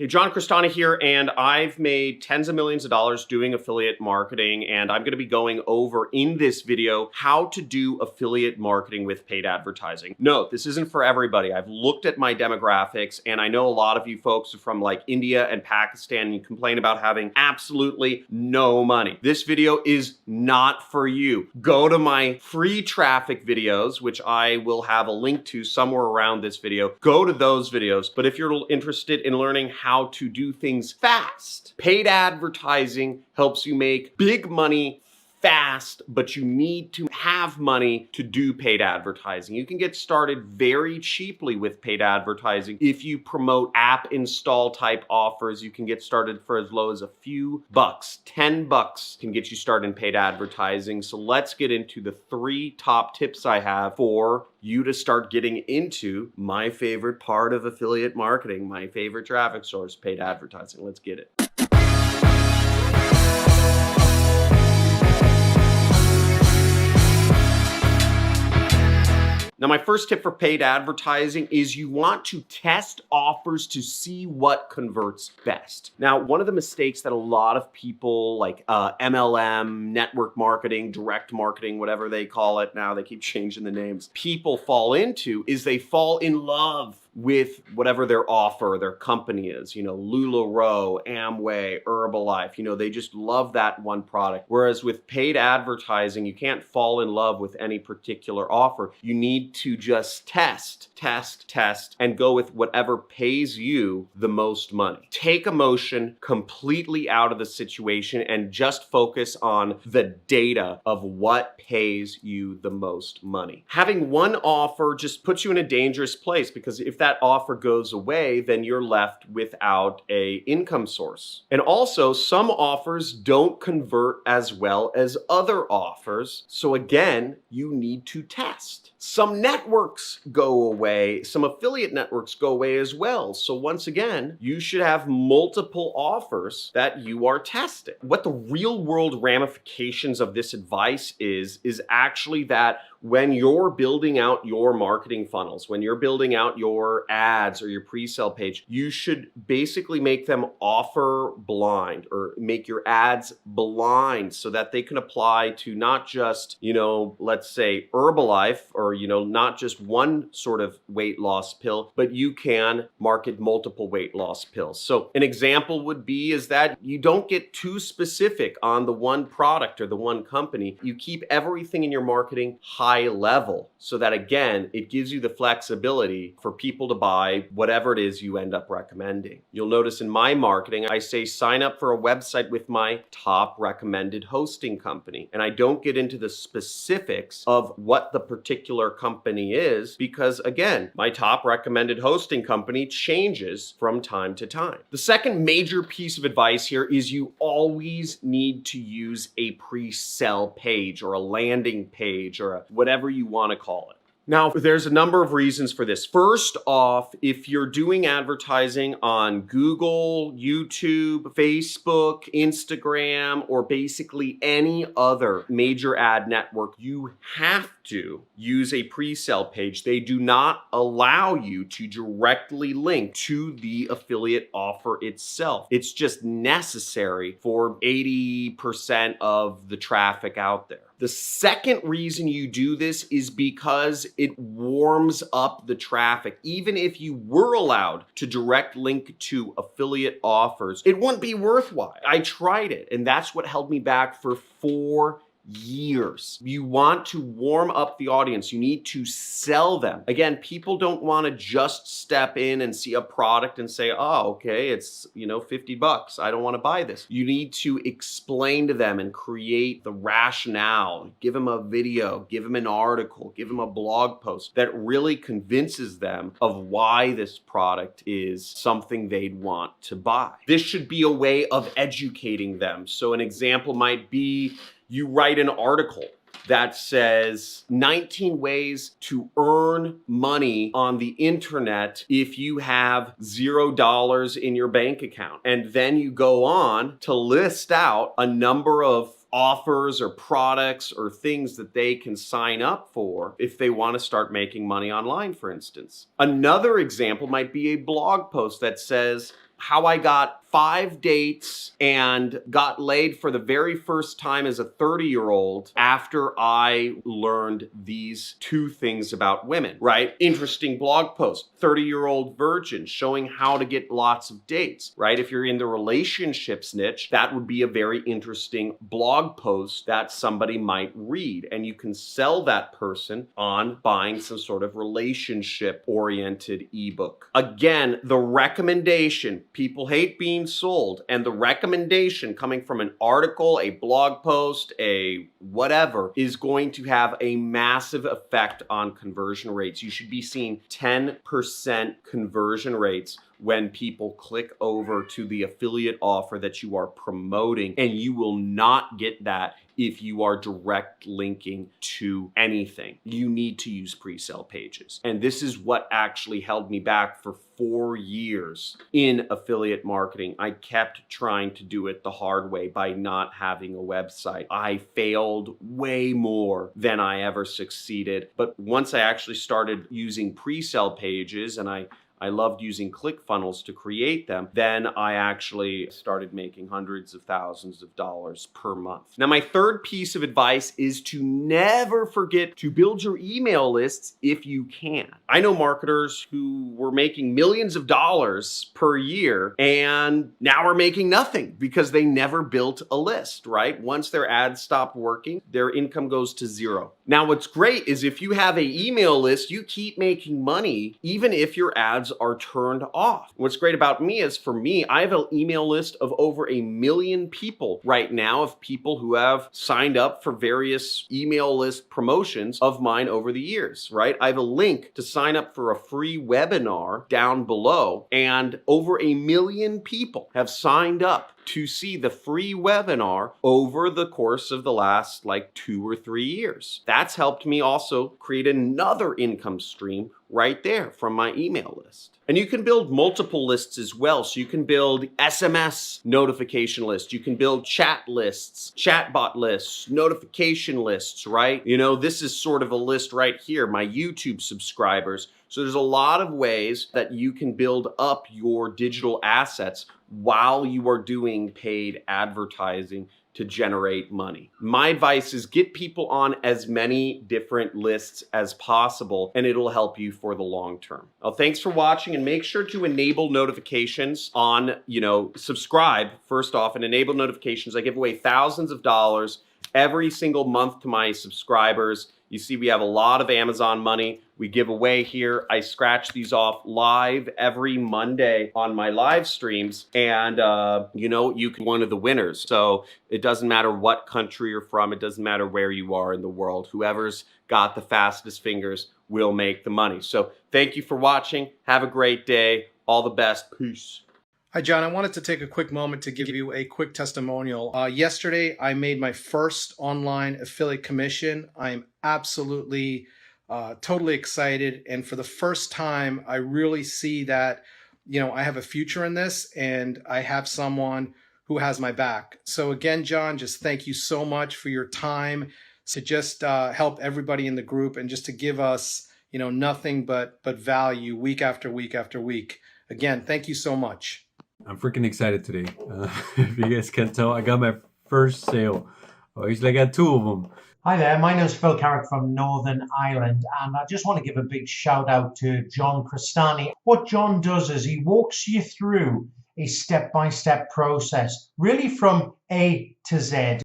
Hey, John Crestani here, and I've made tens of millions of dollars doing affiliate marketing, and I'm going to be going over in this video how to do affiliate marketing with paid advertising. Note, this isn't for everybody. I've looked at my demographics, and I know a lot of you folks are from like India and Pakistan, and you complain about having absolutely no money. This video is not for you. Go to my free traffic videos, which I will have a link to somewhere around this video. Go to those videos, but if you're interested in learning how to do things fast. Paid advertising helps you make big money fast, but you need to have money to do paid advertising. You can get started very cheaply with paid advertising. If you promote app install type offers, you can get started for as low as a few bucks. $10 can get you started in paid advertising. So let's get into the 3 top tips I have for you to start getting into my favorite part of affiliate marketing, my favorite traffic source, paid advertising. Let's get it. Now, my first tip for paid advertising is you want to test offers to see what converts best. Now, one of the mistakes that a lot of people like MLM, network marketing, direct marketing, whatever they call it now, they keep changing the names, people fall into is they fall in love with whatever their offer, their company is, LuLaRoe, Amway, Herbalife, they just love that one product. Whereas with paid advertising, you can't fall in love with any particular offer. You need to just test, and go with whatever pays you the most money. Take emotion completely out of the situation and just focus on the data of what pays you the most money. Having one offer just puts you in a dangerous place, because if that offer goes away, then you're left without a income source. And also, some offers don't convert as well as other offers. So again, you need to test. Some networks go away, some affiliate networks go away as well. So once again, you should have multiple offers that you are testing. What the real world ramifications of this advice is actually that when you're building out your marketing funnels, when you're building out your ads or your pre-sale page, you should basically make them offer blind, or make your ads blind, so that they can apply to not just, let's say Herbalife, or, not just one sort of weight loss pill, but you can market multiple weight loss pills. So an example would be is that you don't get too specific on the one product or the one company. You keep everything in your marketing high level, so that again, it gives you the flexibility for people to buy whatever it is you end up recommending. You'll notice in my marketing, I say sign up for a website with my top recommended hosting company. And I don't get into the specifics of what the particular company is, because again, my top recommended hosting company changes from time to time. The second major piece of advice here is you always need to use a pre-sell page or a landing page or whatever you want to call it. Now, there's a number of reasons for this. First off, if you're doing advertising on Google, YouTube, Facebook, Instagram, or basically any other major ad network, you have to use a pre-sale page. They do not allow you to directly link to the affiliate offer itself. It's just necessary for 80% of the traffic out there. The second reason you do this is because it warms up the traffic. Even if you were allowed to direct link to affiliate offers, it wouldn't be worthwhile. I tried it, and that's what held me back for 4 years. You want to warm up the audience. You need to sell them. Again, people don't want to just step in and see a product and say, oh, okay, it's, $50. I don't want to buy this. You need to explain to them and create the rationale. Give them a video, give them an article, give them a blog post that really convinces them of why this product is something they'd want to buy. This should be a way of educating them. So an example might be, you write an article that says 19 ways to earn money on the internet if you have $0 in your bank account. And then you go on to list out a number of offers or products or things that they can sign up for if they want to start making money online, for instance. Another example might be a blog post that says how I got 5 dates and got laid for the very first time as a 30-year-old after I learned these 2 things about women, right? Interesting blog post, 30-year-old virgin showing how to get lots of dates, right? If you're in the relationships niche, that would be a very interesting blog post that somebody might read, and you can sell that person on buying some sort of relationship-oriented ebook. Again, the recommendation, people hate being sold, and the recommendation coming from an article, a blog post, a whatever, is going to have a massive effect on conversion rates. You should be seeing 10% conversion rates when people click over to the affiliate offer that you are promoting, and you will not get that if you are direct linking to anything. You need to use pre-sale pages. And this is what actually held me back for 4 years in affiliate marketing. I kept trying to do it the hard way by not having a website. I failed way more than I ever succeeded. But once I actually started using pre-sale pages, and I loved using ClickFunnels to create them, then I actually started making hundreds of thousands of dollars per month. Now, my third piece of advice is to never forget to build your email lists if you can. I know marketers who were making millions of dollars per year and now are making nothing because they never built a list, right? Once their ads stopped working, their income goes to zero. Now, what's great is if you have an email list, you keep making money even if your ads are turned off. What's great about me is, for me, I have an email list of over 1 million people right now, of people who have signed up for various email list promotions of mine over the years, right? I have a link to sign up for a free webinar down below, and over 1 million people have signed up to see the free webinar over the course of the last 2 or 3 years. That's helped me also create another income stream right there from my email list. And you can build multiple lists as well. So you can build SMS notification lists, you can build chat lists, chatbot lists, notification lists, right? This is sort of a list right here, my YouTube subscribers. So there's a lot of ways that you can build up your digital assets while you are doing paid advertising to generate money. My advice is get people on as many different lists as possible, and it'll help you for the long term. Well, thanks for watching, and make sure to enable notifications on, subscribe first off, and enable notifications. I give away thousands of dollars every single month to my subscribers. You see, we have a lot of Amazon money we give away here. I scratch these off live every Monday on my live streams, and you can be one of the winners. So it doesn't matter what country you're from, it doesn't matter where you are in the world. Whoever's got the fastest fingers will make the money. So thank you for watching. Have a great day. All the best. Peace. Hi, John. I wanted to take a quick moment to give you a quick testimonial. Yesterday, I made my first online affiliate commission. I'm absolutely, totally excited. And for the first time, I really see that, I have a future in this, and I have someone who has my back. So again, John, just thank you so much for your time to just help everybody in the group, and just to give us, nothing but value week after week after week. Again, thank you so much. I'm freaking excited today. If you guys can tell, I got my first sale. Actually, I got 2 of them. Hi there, my name's Phil Carrick from Northern Ireland, and I just want to give a big shout out to John Crestani. What John does is he walks you through a step-by-step process, really from A to Z.